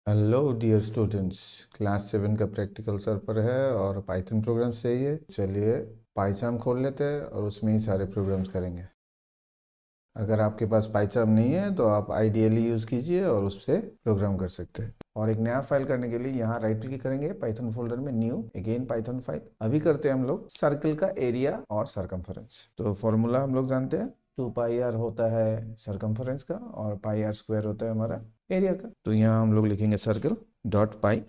Hello dear students. Class 7 का practical sir पर है और पाइथन प्रोग्राम्स चाहिए। चलिए पाइथन खोल लेते हैं और उसमें ही सारे प्रोग्राम्स करेंगे। अगर आपके पास पाइथन नहीं है तो आप आइडियली यूज़ कीजिए और उससे प्रोग्राम कर सकते हैं। और एक नया फाइल करने के लिए यहाँ राइट क्लिक करेंगे पाइथन फोल्डर में, न्यू, अगेन पाइथन फाइल। अभी करते हैं हम लोग सर्कल का एरिया और सरकमफेरेंस। तो फॉर्मूला हम लोग जानते हैं, 2 पाई आर होता है सरकमफेरेंस का और पाई आर स्क्वायर होता है हमारा एरिया का। तो यहाँ हम लोग लिखेंगे सर्कल डॉट पाई।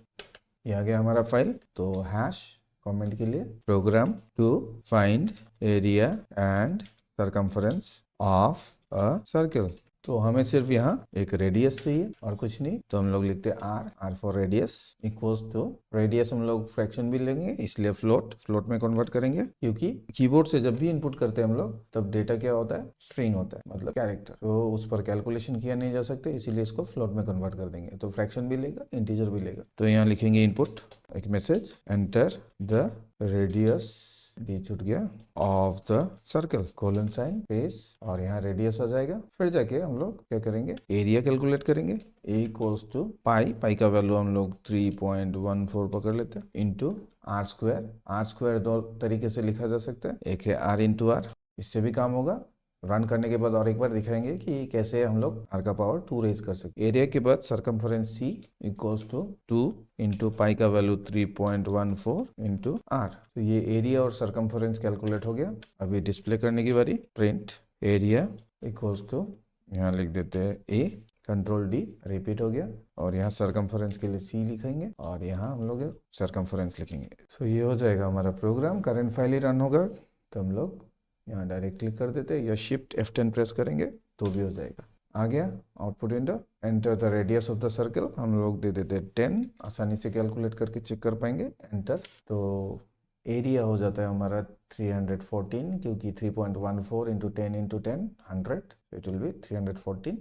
ये आ गया हमारा फाइल। तो हैश कमेंट के लिए program to find area and circumference of a circle. तो हमें सिर्फ यहाँ एक रेडियस चाहिए और कुछ नहीं, तो हम लोग लिखते हैं R for radius equals to radius. हम लोग फ्रैक्शन भी लेंगे इसलिए फ्लोट में कन्वर्ट करेंगे, क्योंकि कीबोर्ड से जब भी इनपुट करते हैं हम लोग तब डेटा क्या होता है, स्ट्रिंग होता है, मतलब कैरेक्टर। तो उस पर कैलकुलेशन किया नहीं जा सकते, इसीलिए इसको फ्लोट में कन्वर्ट कर देंगे। तो फ्रैक्शन भी लेगा, इंटीजर भी लेगा। तो यहाँ लिखेंगे इनपुट एक message, enter the radius, D छूट गया, of the circle colon sign space, और यहाँ रेडियस आ जाएगा। फिर जाके हम लोग क्या करेंगे, एरिया कैलकुलेट करेंगे। ए इक्वल्स टू पाई का वैल्यू हम लोग 3.14 पकड़ लेते हैं, into R square. R square दो तरीके से लिखा जा सकता है, एक है आर इंटू आर, इससे भी काम होगा। रन करने के बाद और एक बार दिखाएंगे कि कैसे हम लोग आर का पावर 2 रेज कर सकते। एरिया के बाद circumference C equals to 2 into pi का वैल्यू 3.14 इंटू आर। तो ये एरिया और सरकमफेरेंस कैलकुलेट हो गया। अभी डिस्प्ले करने की बारी, प्रिंट एरिया इक्वल्स टू, यहाँ लिख देते हैं ए, कंट्रोल डी, रिपीट हो गया। और यहाँ सरकमफेरेंस के लिए सी लिखेंगे और यहाँ हम लोग सरकमफेरेंस लिखेंगे। सो ये हो जाएगा हमारा प्रोग्राम। करंट फाइल ही रन होगा तो हम लोग यहाँ डायरेक्ट क्लिक कर देते हैं या शिफ्ट F10 प्रेस करेंगे तो भी हो जाएगा। आ गया output window. Enter the radius of the circle हम लोग दे देते हैं 10, आसानी से कैलकुलेट करके चेक कर पाएंगे। एंटर। तो एरिया हो जाता है हमारा 314, क्योंकि 3.14 into 10 into 10 100, it will be 314।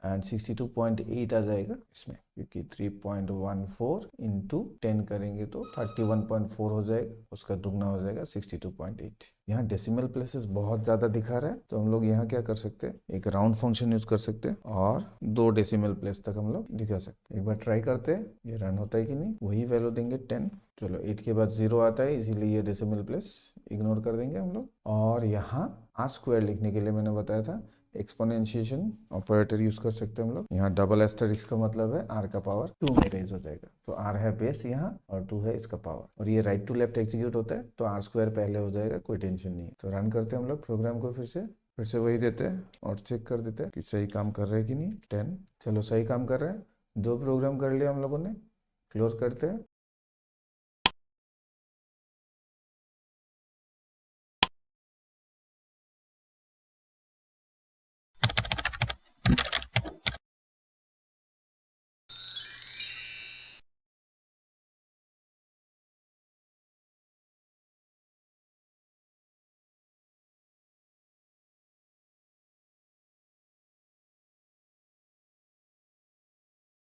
And 62.8 आ जाएगा इसमें, क्योंकि 3.14 इंटू 10 करेंगे तो 31.4 हो जाएगा, उसका दुगना हो जाएगा 62.8। यहाँ डेसिमल प्लेसेस बहुत ज़्यादा दिखा रहा है, तो हम लोग यहाँ क्या कर सकते हैं, एक राउंड फंक्शन यूज कर सकते हैं और 2 डेसिमल प्लेस तक हम लोग दिखा सकते हैं। एक बार ट्राई करते हैं ये रन होता है कि नहीं। वही वैल्यू देंगे 10। चलो 8 के बाद 0 आता है, इसीलिए ये डेसिमल प्लेस इग्नोर कर देंगे हम लोग। और यहाँ आर स्क्वायर लिखने के लिए मैंने बताया था एक्सपोनेंशिएशन ऑपरेटर यूज कर सकते हैं हम लोग। यहाँ डबल एस्टेरिस्क का मतलब है आर का पावर 2 में रेज हो जाएगा। तो आर है बेस यहाँ और 2 है इसका पावर, और ये राइट टू लेफ्ट एग्जीक्यूट होता है तो आर स्क्वायर पहले हो जाएगा, कोई टेंशन नहीं। तो रन करते हैं हम लोग प्रोग्राम को, फिर से वही देते हैं और चेक कर देते हैं कि सही काम कर रहे हैं कि नहीं। 10, चलो सही काम कर रहे हैं। 2 प्रोग्राम कर लिया हम लोगों ने। क्लोज करते हैं